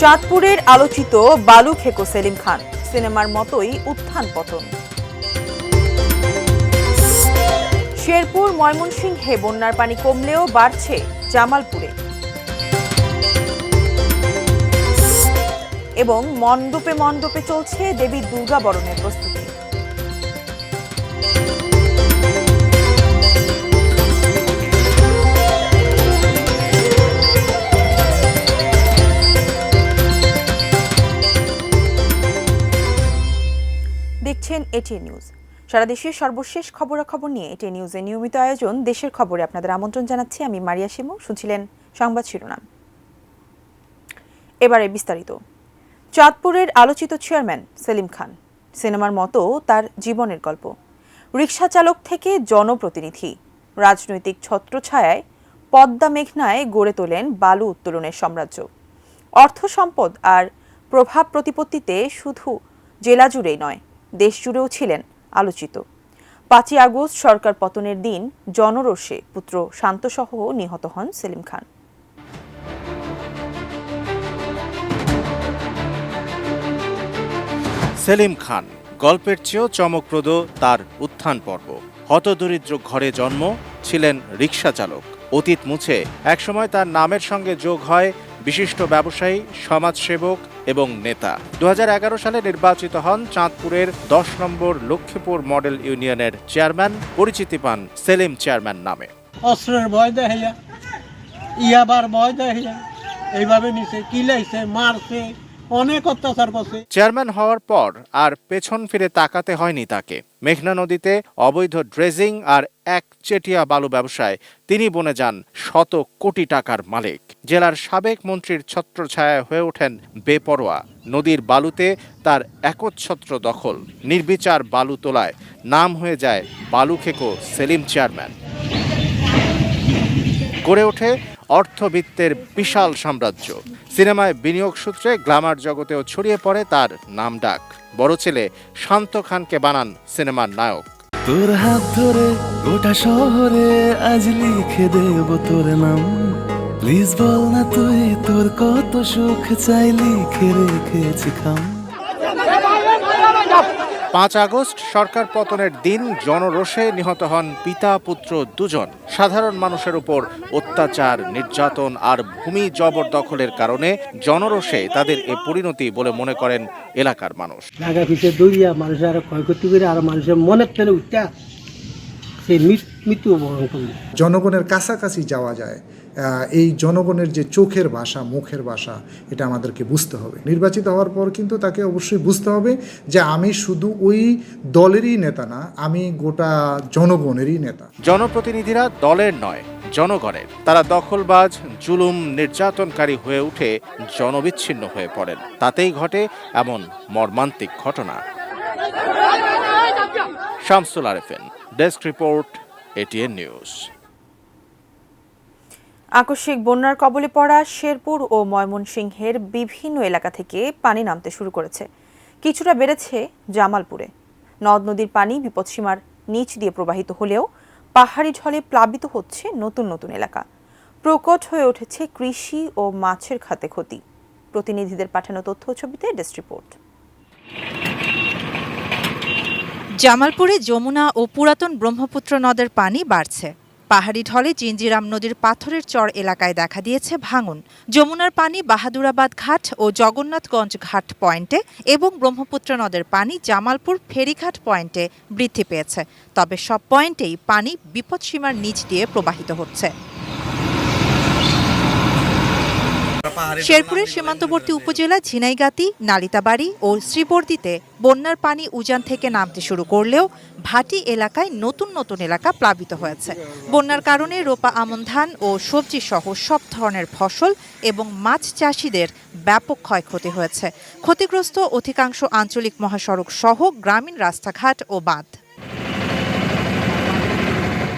চাঁদপুরের আলোচিত বালু খেকো সেলিম খান, সিনেমার মতোই উত্থান পতন। শেরপুর ময়মনসিংহে বন্যার পানি কমলেও বাড়ছে জামালপুরে। এবং মণ্ডপে মণ্ডপে চলছে দেবী দুর্গা বরণের প্রস্তুতি। দেখছেন এটিএন নিউজ। সারা দেশের সর্বশেষ খবরাখবর নিয়ে এটিএন নিউজের নিয়মিত আয়োজন দেশের খবরে আপনাদের আমন্ত্রণ জানাচ্ছি আমি মারিয়া শিমু। শুনছিলেন সংবাদ শিরোনাম, এবারে বিস্তারিত। চাঁদপুরের আলোচিত চেয়ারম্যান সেলিম খান, সিনেমার মতো তার জীবনের গল্প। রিকশা চালক থেকে জনপ্রতিনিধি, রাজনৈতিক ছত্রছায়ায় পদ্মা মেঘনায় গড়ে তোলেন বালু উত্তোলনের সাম্রাজ্য। অর্থ সম্পদ আর প্রভাব প্রতিপত্তিতে শুধু জেলা জুড়েই নয়, দেশ জুড়েও ছিলেন আলোচিত। ৫ই আগস্ট সরকার পতনের দিন জনরোষে পুত্র শান্তসহ নিহত হন সেলিম খান। সেলিম খান গল্পের চেয়েও চমকপ্রদ তার উত্থান পর্ব। হতদরিদ্র ঘরে জন্ম, ছিলেন রিকশা চালক। অতীত মুছে একসময় তার নামের সঙ্গে যোগ হয় বিশিষ্ট ব্যবসায়ী, সমাজসেবক এবং নেতা। ২০১১ সালে নির্বাচিত হন চাঁদপুরের ১০ নম্বর লক্ষ্মীপুর মডেল ইউনিয়নের চেয়ারম্যান। পরিচিতি পান সেলিম চেয়ারম্যান নামে। অস্ত্রের ভয় দেখাইয়া, ইয়াবার ভয় দেখাইয়া এইভাবে নিছে, কিলাইছে, মারছে, অনেক অত্যাচার করছে। চেয়ারম্যান হওয়ার পর আর পেছন ফিরে তাকাতে হয়নি তাকে। মেঘনা নদীতে অবৈধ ড্রেজিং আর একচেটিয়া বালু ব্যবসায় তিনি বনে যান শত কোটি টাকার মালিক। জেলার সাবেক মন্ত্রীর ছত্রছায়ায় হয়ে ওঠেন বেপরোয়া। নদীর বালুতে তার একচ্ছত্র দখল। নির্বিচার বালু তোলায় নাম হয়ে যায় বালু খেকো সেলিম চেয়ারম্যান। গড়ে ওঠে অর্থবিত্তের বিশাল সাম্রাজ্য। সিনেমায় বিনিয়োগ সূত্রে গ্ল্যামার জগতেও ছড়িয়ে পড়ে তার নাম ডাক। বড় ছেলে শান্ত খানকে বানান সিনেমার নায়ক। তোর হাত ধরে গোটা শহরে আজ লিখে দেব তোর নাম। প্লিজ বল না তুই তোর কত সুখ চাই, লিখে রেখেছি খাম। ৫ আগস্ট সরকার পতনের দিন জনরোষে নিহত হন পিতা পুত্র দুজন। সাধারণ মানুষের উপর অত্যাচার, নির্যাতন আর ভূমি জবরদখলের কারণে জনরোষে তাদের এ পরিণতি বলে মনে করেন এলাকার মানুষ। জায়গা পিছিয়ে দৌড়িয়া মানুষের আরো ক্ষয়ক্ষতি করে আর মানুষের মনের টেনে উঠা সে মৃত্যু বরণ করল। জনগণের কাছাকাছি যাওয়া যায়, এই জনগণের যে চোখের ভাষা, মুখের ভাষা, এটা আমাদেরকে বুঝতে হবে। নির্বাচিত হওয়ার পর কিন্তু তাকে অবশ্যই বুঝতে হবে যে আমি শুধু ওই দলেরই নেতা না, আমি গোটা জনগণেরই নেতা। জনপ্রতিনিধিরা দলের নয়, জনগণের। তারা দখলবাজ, জুলুম, নির্যাতনকারী হয়ে উঠে জনবিচ্ছিন্ন হয়ে পড়েন। তাতেই ঘটে এমন মর্মান্তিক ঘটনা। Shamsul Arefin, desk report, ATN news. আকস্মিক বন্যার কবলে পড়া শেরপুর ও ময়মনসিংহের বিভিন্ন এলাকা থেকে পানি নামতে শুরু করেছে। কিছুটা বেড়েছে জামালপুরে। নদ নদীর পানি বিপদসীমার নিচ দিয়ে প্রবাহিত হলেও পাহাড়ি ঢলে প্লাবিত হচ্ছে নতুন নতুন এলাকা। প্রকট হয়ে উঠেছে কৃষি ও মাছের খাতে ক্ষতি। প্রতিনিধিদের পাঠানো তথ্য ছবিতে ডেস্ক রিপোর্ট। জামালপুরে যমুনা ও পুরাতন ব্রহ্মপুত্র নদের পানি বাড়ছে। পাহাড়ি ঢলে জিঞ্জিরাম নদীর পাথরের চর এলাকায় দেখা দিয়েছে ভাঙন। যমুনার পানি বাহাদুরাবাদ ঘাট ও জগন্নাথগঞ্জ ঘাট পয়েন্টে এবং ব্রহ্মপুত্র নদের পানি জামালপুর ফেরিঘাট পয়েন্টে বৃদ্ধি পেয়েছে। তবে সব পয়েন্টেই পানি বিপদসীমার নিচ দিয়ে প্রবাহিত হচ্ছে। শেরপুরের সীমান্তবর্তী উপজেলা ঝিনাইগাতি, নালিতাবাড়ি ও শ্রীবর্দীতে বন্যার পানি উজান থেকে নামতে শুরু করলেও ভাটি এলাকায় নতুন নতুন এলাকা প্লাবিত হয়েছে। বন্যার কারণে রোপা আমন ধান ও সবজি সহ সব ধরনের ফসল এবং মাছ চাষিদের ব্যাপক ক্ষয়ক্ষতি হয়েছে। ক্ষতিগ্রস্ত অধিকাংশ আঞ্চলিক মহাসড়ক সহ গ্রামীণ রাস্তাঘাট ও বাঁধ।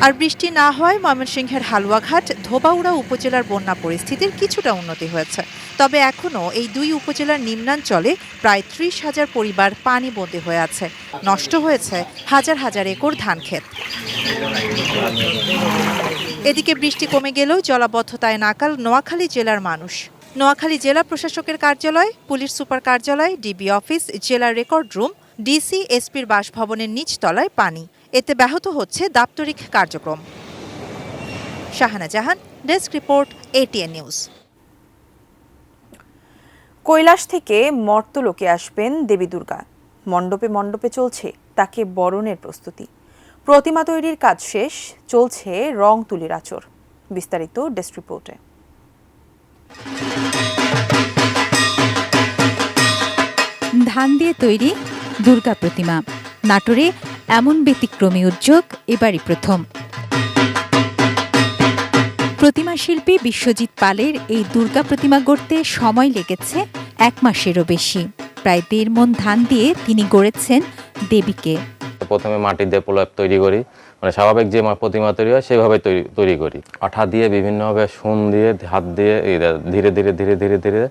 আর বৃষ্টি না হওয়ায় ময়মনসিংহের হালুয়াঘাট, ধোবাউড়া উপজেলার বন্যা পরিস্থিতির কিছুটা উন্নতি হয়েছে। তবে এখনও এই দুই উপজেলার নিম্নাঞ্চলে প্রায় ৩০,০০০ পরিবার পানিবন্দী হয়ে আছে। নষ্ট হয়েছে হাজার হাজার একর ধানক্ষেত। এদিকে বৃষ্টি কমে গেলেও জলাবদ্ধতায় নাকাল নোয়াখালী জেলার মানুষ। নোয়াখালী জেলা প্রশাসকের কার্যালয়, পুলিশ সুপার কার্যালয়, ডিবি অফিস, জেলা রেকর্ড রুম, ডিসি এসপির বাসভবনের নিচতলায় পানি। এতে ব্যাহত হচ্ছে দাপ্তরিক কার্যক্রম। Shahana Jahan, desk report, ATN news. Kailash থেকে মর্তলোকে আসবেন দেবী দুর্গা। মণ্ডপে মণ্ডপে চলছে তাকে বরণের প্রস্তুতি। প্রতিমা তৈরির কাজ শেষ, চলছে রং তুলির আঁচড়। বিস্তারিত ডেস্ক রিপোর্টে। ধান দিয়ে তৈরি দুর্গা প্রতিমা। নাটোরে এমন ব্যতিক্রমী উদ্যোগ এবারই প্রথম। প্রতিমা শিল্পী বিশ্বজিৎ পালের এই দুর্গা প্রতিমা গড়তে সময় লেগেছে 1 মাসেরও বেশি। প্রায় 1.5 মণ ধান দিয়ে তিনি গড়েছেন দেবীকে। প্রথমে মাটি দিয়ে প্রলেপ তৈরি করি, মানে স্বাভাবিক যে প্রতিমা তৈরি হয় সেভাবে তৈরি করি। আঠা দিয়ে বিভিন্নভাবে সুন দিয়ে হাত দিয়ে ধীরে ধীরে ধীরে ধীরে ধীরে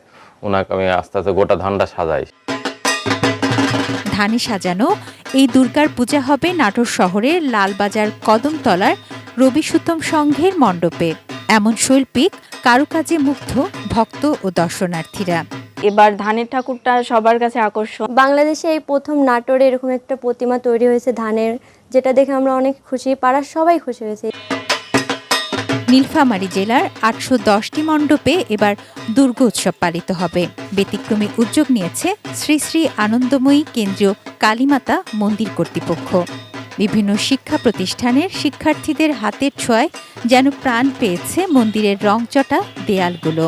ওনাকে আমি আস্তে আস্তে গোটা ধানটা সাজাই। ধানে সাজানো এই দুর্গার পূজা হবে নাটোর শহরের লালবাজার কদমতলার রবি সুতম সংঘের মণ্ডপে। এমন শৈল্পিক কারুকাজে মুগ্ধ ভক্ত ও দর্শনার্থীরা। এবার ধানের ঠাকুরটা সবার কাছে আকর্ষণ। বাংলাদেশে এই প্রথম নাটোরে এরকম একটা প্রতিমা তৈরি হয়েছে ধানের, যেটা দেখে আমরা অনেক খুশি, পাড়ার সবাই খুশি হয়েছে। নীলফামারী জেলার 810টি মণ্ডপে এবার দুর্গোৎসব পালিত হবে। ব্যতিক্রমী উদ্যোগ নিয়েছে শ্রী শ্রী আনন্দময়ী কেন্দ্রীয় কালীমাতা মন্দির কর্তৃপক্ষ। বিভিন্ন শিক্ষা প্রতিষ্ঠানের শিক্ষার্থীদের হাতের ছোঁয়ায় যেন প্রাণ পেয়েছে মন্দিরের রংচটা দেয়ালগুলো।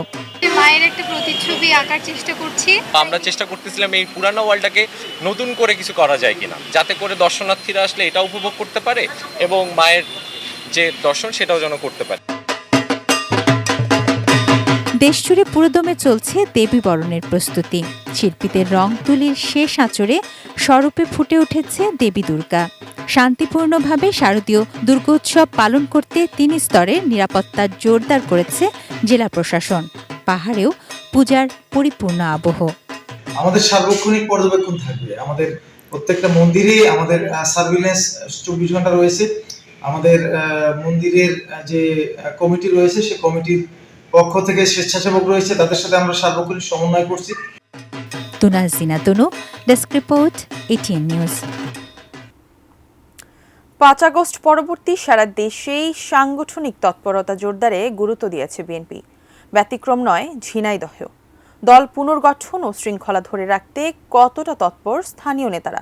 মায়ের একটা প্রতিচ্ছবি আঁকার চেষ্টা করছি। আমরা চেষ্টা করতেছিলাম এই পুরানো ওয়ালটাকে নতুন করে কিছু করা যায় কিনা, যাতে করে দর্শনার্থীরা আসলে এটা উপভোগ করতে পারে এবং মায়ের যে দর্শন সেটাও যেন করতে পারে। দেশজুড়ে পুরোদমে চলছে দেবী বরণের প্রস্তুতি। শিল্পীদের রং তুলির শেষ আঁচড়ে স্বরূপে ফুটে উঠেছে দেবী দুর্গা। শান্তিপূর্ণভাবে শারদীয় দুর্গোৎসব পালন করতে 3 স্তরের নিরাপত্তা জোরদার করেছে জেলা প্রশাসন। পাহাড়েও পূজার পরিপূর্ণ আবহ। আমাদের সার্বক্ষণিক পর্যবেক্ষণ থাকবে। আমাদের প্রত্যেকটা মন্দিরে আমাদের সার্ভিলেন্স 24 ঘন্টা রয়েছে। আমাদের মন্দিরের যে কমিটি রয়েছে সেই কমিটির পক্ষ থেকে স্বেচ্ছাসেবক রয়েছে, তাদের সাথে আমরা সার্বক্ষণিক সমন্বয় করছি। Tunazina Tonu, desk report, ATN news. 5 August পরবর্তী সারা দেশেই সাংগঠনিক তৎপরতা জোরদারে গুরুত্ব দিয়েছে বিএনপি। ব্যতিক্রম নয় ঝিনাইদহেও। দল পুনর্গঠন ও শৃঙ্খলা ধরে রাখতে কতটা তৎপর স্থানীয় নেতারা।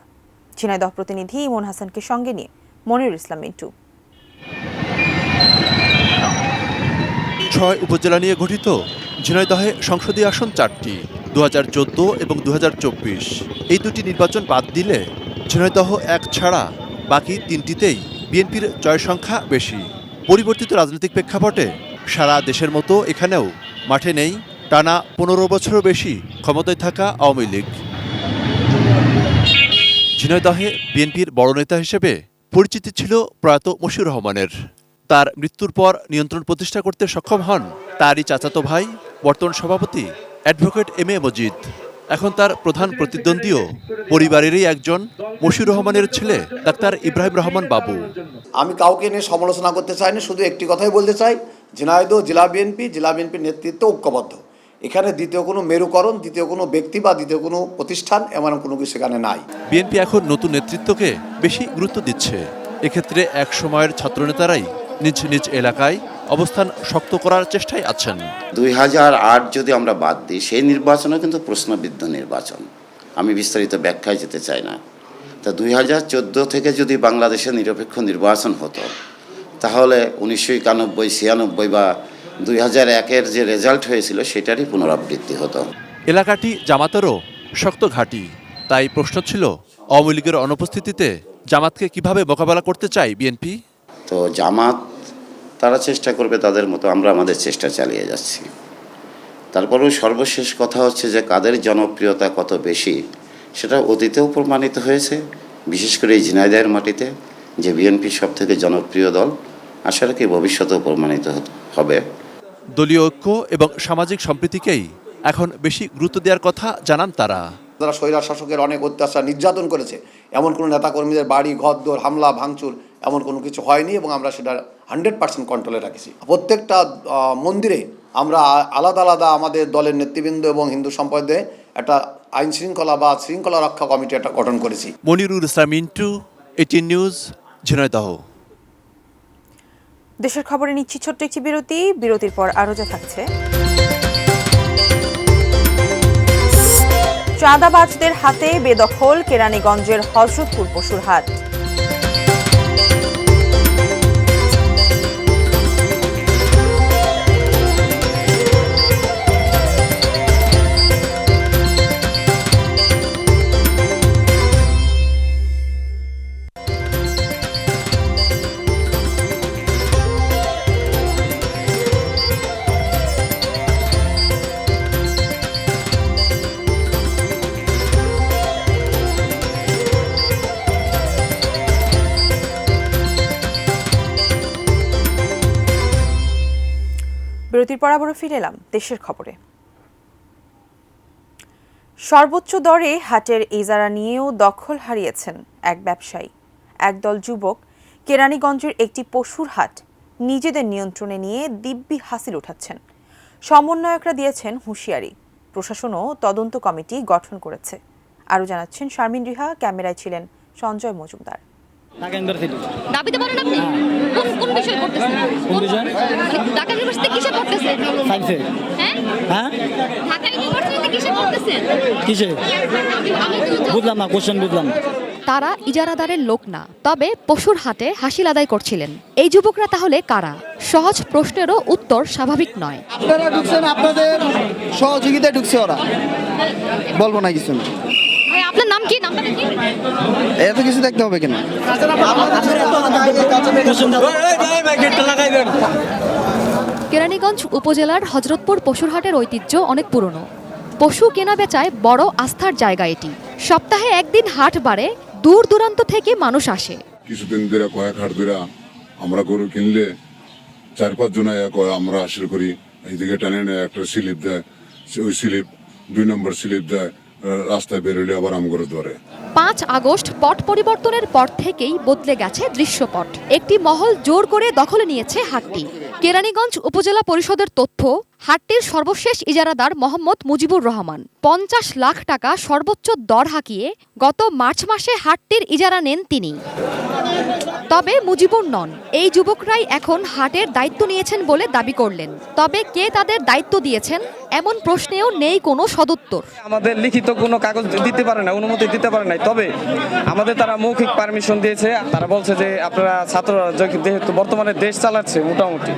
ঝিনাইদহ প্রতিনিধি ইমন হাসানকে সঙ্গে নিয়ে মনিরুল ইসলাম মিন্টু। 6 উপজেলা নিয়ে গঠিত ঝিনাইদহে সংসদীয় আসন 4টি, 2014 এবং 2024। এই 2টি নির্বাচন বাদ দিলে ঝিনাইদহ 1 ছাড়া বাকি 3টিতেই বিএনপির জয় সংখ্যা বেশি। পরিবর্তিত রাজনৈতিক প্রেক্ষাপটে সারা দেশের মতো এখানেও মাঠে নেই টানা 15 বছরও বেশি ক্ষমতায় থাকা আওয়ামী লীগ। ঝিনাইদহে বিএনপির বড় নেতা হিসেবে পরিচিতি ছিল প্রয়াত মশিউর রহমানের। তার মৃত্যুর পর নিয়ন্ত্রণ প্রতিষ্ঠা করতে সক্ষম হন তারই চাচাতো ভাই বর্তমান সভাপতি অ্যাডভোকেট এম এ মজিদ। এখন তার প্রধান প্রতিদ্বন্দ্বীও পরিবারেরই একজন মশিউর রহমানের ছেলে ডাক্তার ইব্রাহিম রহমান বাবু। আমি কাউকে নিয়ে সমালোচনা করতে চাই না, শুধু একটি কথাই বলতে চাই, ঝিনাইদহ জেলা বিএনপির নেতৃত্ব ঐক্যবদ্ধ। এখানে দ্বিতীয় কোনো মেরুকরণ, দ্বিতীয় কোনো ব্যক্তি বা দ্বিতীয় কোনো প্রতিষ্ঠান এমন কোনো কিছু এখানে নাই। বিএনপি এখন নতুন নেতৃত্বকে বেশি গুরুত্ব দিচ্ছে। এক্ষেত্রে এক সময়ের ছাত্রনেতারাই নিজ নিজ এলাকায় অবস্থান শক্ত করার চেষ্টায় আছেন। 2008 যদি আমরা বাদ দিই, সেই নির্বাচনও কিন্তু প্রশ্নবিদ্ধ নির্বাচন। আমি বিস্তারিত ব্যাখ্যায় যেতে চাই না। তা 2014 থেকে যদি বাংলাদেশে নিরপেক্ষ নির্বাচন হতো, তাহলে 1991, 96 বা 2001-এর যে রেজাল্ট হয়েছিল সেটারই পুনরাবৃত্তি হতো। এলাকাটি জামাতেরও শক্ত ঘাঁটি। তাই প্রশ্ন ছিল, আওয়ামী লীগের অনুপস্থিতিতে জামাতকে কিভাবে মোকাবেলা করতে চায় বিএনপি। তো জামাত তারা চেষ্টা করবে তাদের মতো, আমরা আমাদের চেষ্টা চালিয়ে যাচ্ছি। তারপরেও সর্বশেষ কথা হচ্ছে যে কাদের জনপ্রিয়তা কত বেশি সেটা অতীতেও প্রমাণিত হয়েছে, বিশেষ করে এই ঝিনাইদহের মাটিতে যে বিএনপি সব থেকে জনপ্রিয় দল, আশা রাখি ভবিষ্যতেও প্রমাণিত হবে। দলীয় ঐক্য এবং সামাজিক সম্প্রীতিকেই এখন বেশি গুরুত্ব দেওয়ার কথা জানান তারা। যারা স্বৈরাচার শাসকের অনেক অত্যাচার নির্যাতন করেছে, এমন কোনো নেতাকর্মীদের বাড়ি ঘরদোর হামলা ভাঙচুর এমন কোনো কিছু হয়নি এবং আমরা সেটা 100% কন্ট্রোলে রাখছি। প্রত্যেকটা মন্দিরে আমরা আলাদা আলাদা আমাদের দলের নেতৃবৃন্দ এবং হিন্দু সম্প্রদায়ে একটা আইন শৃঙ্খলা বা শৃঙ্খলা রক্ষা কমিটি একটা গঠন করেছি। Monirul Islam Mintu, ATN news, Jhenaidah. দেশের খবরে নিচ্ছি ছোট্ট একটি বিরতি। বিরতির পর আরো যা থাকছে। চাঁদাবাজদের হাতে বেদখল কেরানীগঞ্জের হযরতপুর পশুর হাট। বিরতির পর আবারও ফিরে এলাম দেশের খবরে। সর্বোচ্চ দরে হাটের ইজারা নিয়েও দখল হারিয়েছেন এক ব্যবসায়ী। একদল যুবক কেরানীগঞ্জের একটি পশুর হাট নিজেদের নিয়ন্ত্রণে নিয়ে দিব্যি হাসিল উঠাচ্ছেন। সমন্বয়করা দিয়েছেন হুঁশিয়ারি, প্রশাসনও তদন্ত কমিটি গঠন করেছে। আরও জানাচ্ছেন শারমিন রিহা, ক্যামেরায় ছিলেন সঞ্জয় মজুমদার। দাবিতে পারেন আপনি কোন বিষয় করতেছেন? কোন বিষয়? ঢাকা ইউনিভার্সিটি কিসে পড়তেছেন? সায়েন্সে। হ্যাঁ? ঢাকা ইউনিভার্সিটিতে কিসে পড়তেছেন? কিসে? বুঝলাম না, কোশ্চেন বুঝলাম না। তারা ইজারাদারের লোক না, তবে পশুর হাটে হাসিল আদায় করছিলেন। এই যুবকরা তাহলে কারা? সহজ প্রশ্নেরও উত্তর স্বাভাবিক নয়। আপনারা ঢুকছেন, আপনাদের সহযোগিতায় ঢুকছে ওরা, বলবো না কিছু না। আপনার নাম কি? নামটা কি? এত কিছু দেখতে হবে কেন? কেরানীগঞ্জ উপজেলার হযরতপুর পশুরহাটের ঐতিহ্য অনেক পুরনো। পশু কেনা বেচায় বড় আস্থার জায়গা এটি। সপ্তাহে একদিন হাট বাড়ে, দূর দূরান্ত থেকে মানুষ আসে। কিছুদিন ধরে কয়েক হাট ধরে আমরা গরু কিনলে 4-5 জন আমরা হাসিল করি। এইদিকে টানে একটা স্লিপ দেয়, ওই স্লিপ 2 নম্বর স্লিপ দেয়, রাস্তায় বেরোলে আবার আম করে ধরে। 5 আগস্ট পট পরিবর্তনের পর থেকেই বদলে গেছে দৃশ্যপট। একটি মহল জোর করে দখলে নিয়েছে হাটটি। কেরানীগঞ্জ উপজেলা পরিষদের তথ্য, হাটটির সর্বশেষ ইজারাদার মোহাম্মদ মুজিবুর রহমান 50 লাখ টাকা সর্বোচ্চ দর হাঁকিয়ে গত মার্চ মাসে হাটটির ইজারা নেন তিনি। তবে মুজিবুর নন, এই যুবকরাই এখন হাটের দায়িত্ব নিয়েছেন বলে দাবি করলেন। তবে কে তাদের দায়িত্ব দিয়েছেন এমন প্রশ্নেও নেই কোনো সদুত্তর। আমাদের লিখিত কোনো কাগজ দিতে পারে না, অনুমতি দিতে পারে নাই। তবে আমাদের তারা মৌখিক পারমিশন দিয়েছে। তারা বলছে যে আপনারা ছাত্ররা যেহেতু বর্তমানে দেশ চালাচ্ছে মোটামুটি,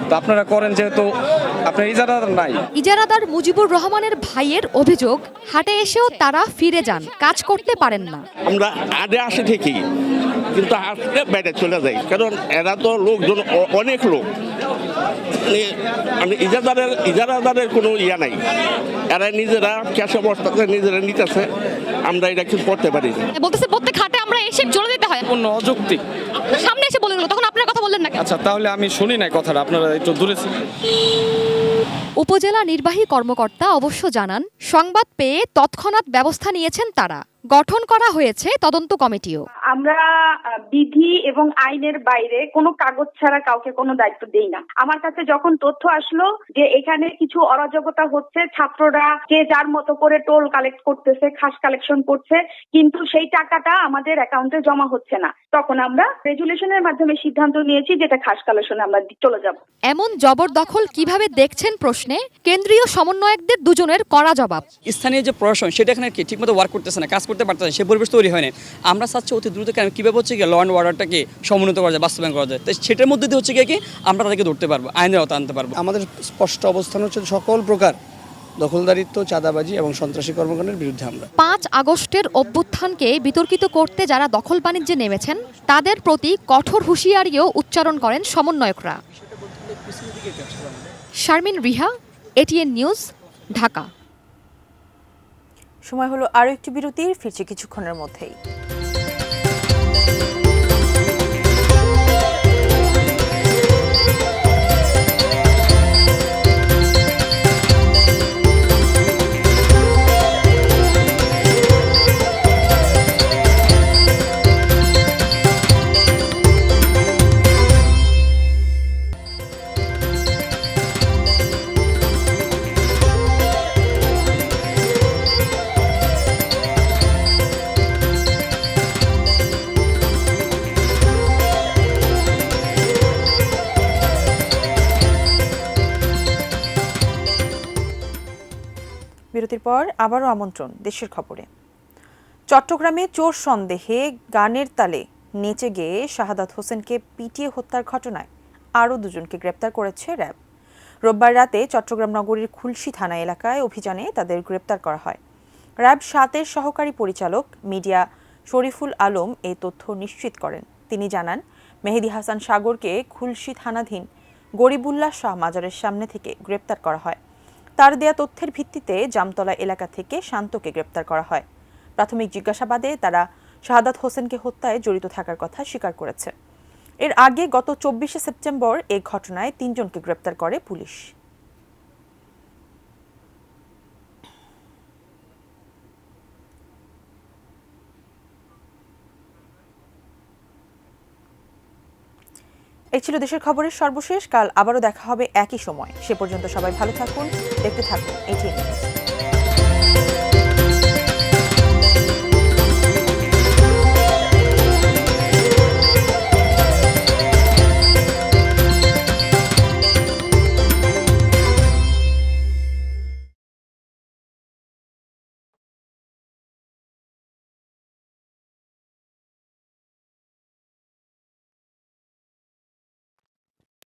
তো আপনারা করেন, যেহেতু আপনার ইজারাদার নাই। ইজারাদার মুজিবুর রহমানের ভাইয়ের অভিযোগ, হাটে এসেও তারা ফিরে যান, কাজ করতে পারেন না। আমরা আগে আসি ঠিকই, কিন্তু হাটে বাইরে চলে যাই, কারণ এরা তো লোকজন অনেক লোক, মানে ইজারাদারের কোনো ইয়া নাই। এরা নিজেরা ক্যাশে বসতে নিজেরা নিতেছে, আমরা এটা কিছু করতে পারি না। বলতেছে প্রত্যেক হাটে আমরা এসে চলে যেতে হয়। কোনো অযৌক্তিক। সামনে এসে বলে গেল, তখন আপনার কথা বললেন না কেন? আচ্ছা, তাহলে আমি শুনি নাই কথাটা, আপনারা একটু দূরে ছিলেন। উপজেলা নির্বাহী কর্মকর্তা অবশ্য জানান, সংবাদ পেয়ে তৎক্ষণাৎ ব্যবস্থা নিয়েছেন তারা। গঠন করা হয়েছে তদন্ত কমিটিও। আমরা বিধি এবং আইনের বাইরে কোনো কাগজ ছাড়া কাউকে কোনো দায়িত্ব দেই না। আমার কাছে যখন তথ্য আসলো যে এখানে কিছু অরাজকতা হচ্ছে, ছাত্ররা যে যার মতো করে টোল কালেক্ট করতেছে, খাস কালেকশন করছে, কিন্তু সেই টাকাটা আমাদের অ্যাকাউন্টে জমা হচ্ছে না, তখন আমরা রেজুলেশনের মাধ্যমে সিদ্ধান্ত নিয়েছি যেটা খাস কালেকশনে আমরা চলে যাব। এমন জবরদখল কিভাবে দেখছেন প্রশ্নে কেন্দ্রীয় সমন্বয়কদের দুজনের কড়া জবাব। স্থানীয় যে প্রশাসন সেটা এখানে কি ঠিকমতো ওয়ার্ক করতেছে না, কাজ করতে পারতেছে না, সে পরিবেশ তৈরি হয় না। আমরা চাচ্ছি অতি দ্রুত কীভাবে হচ্ছে গিয়ে ল অ্যান্ড অর্ডারটাকে সমুন্নত করা যায়, বাস্তবায়ন করা যায়। তাই সেটার মধ্যে দিয়ে হচ্ছে গিয়ে কি আমরা তাদেরকে ধরতে পারবো, আইনের আওতা আনতে পারবো। আমাদের স্পষ্ট অবস্থান হচ্ছে সকল প্রকার দখলদারিত্ব, চাঁদাবাজি এবং সন্ত্রাসী কর্মকাণ্ডের বিরুদ্ধে আমরা। 5 আগস্টের অভ্যুত্থানকে বিতর্কিত করতে যারা দখল বাণিজ্যে নেমেছেন তাদের প্রতি কঠোর হুঁশিয়ারিও উচ্চারণ করেন সমন্বয়করা। Sharmin Riha, ATN news, Dhaka. সময় হলো আরো একটি বিরতির, ফিরছি কিছুক্ষণের মধ্যেই। বিরতির পর আবারও আমন্ত্রণ দেশের খবরে। চট্টগ্রামে চোর সন্দেহে গানের তালে নেচে গেয়ে শাহাদাত হোসেনকে পিটিয়ে হত্যার ঘটনায় আরও দুজনকে গ্রেপ্তার করেছে র্যাব। রোববার রাতে চট্টগ্রাম নগরীর খুলশী থানা এলাকায় অভিযানে তাদের গ্রেপ্তার করা হয়। র্যাব 7-এর সহকারী পরিচালক মিডিয়া শরীফুল আলম এই তথ্য নিশ্চিত করেন। তিনি জানান, মেহেদী হাসান সাগরকে খুলশী থানাধীন গরিবুল্লাহ শাহ মাজারের সামনে থেকে গ্রেপ্তার করা হয়। তার দেয়া তথ্যের ভিত্তিতে জামতলা এলাকা থেকে শান্তকে গ্রেপ্তার করা হয়। প্রাথমিক জিজ্ঞাসাবাদে তারা শাহাদাত হোসেনকে হত্যায় জড়িত থাকার কথা স্বীকার করেছে। এর আগে গত 24শে সেপ্টেম্বর এই ঘটনায় 3 জনকে গ্রেপ্তার করে পুলিশ। এই ছিল দেশের খবরের সর্বশেষ। কাল আবারও দেখা হবে একই সময়। সে পর্যন্ত সবাই ভালো থাকুন, দেখতে থাকুন ATN।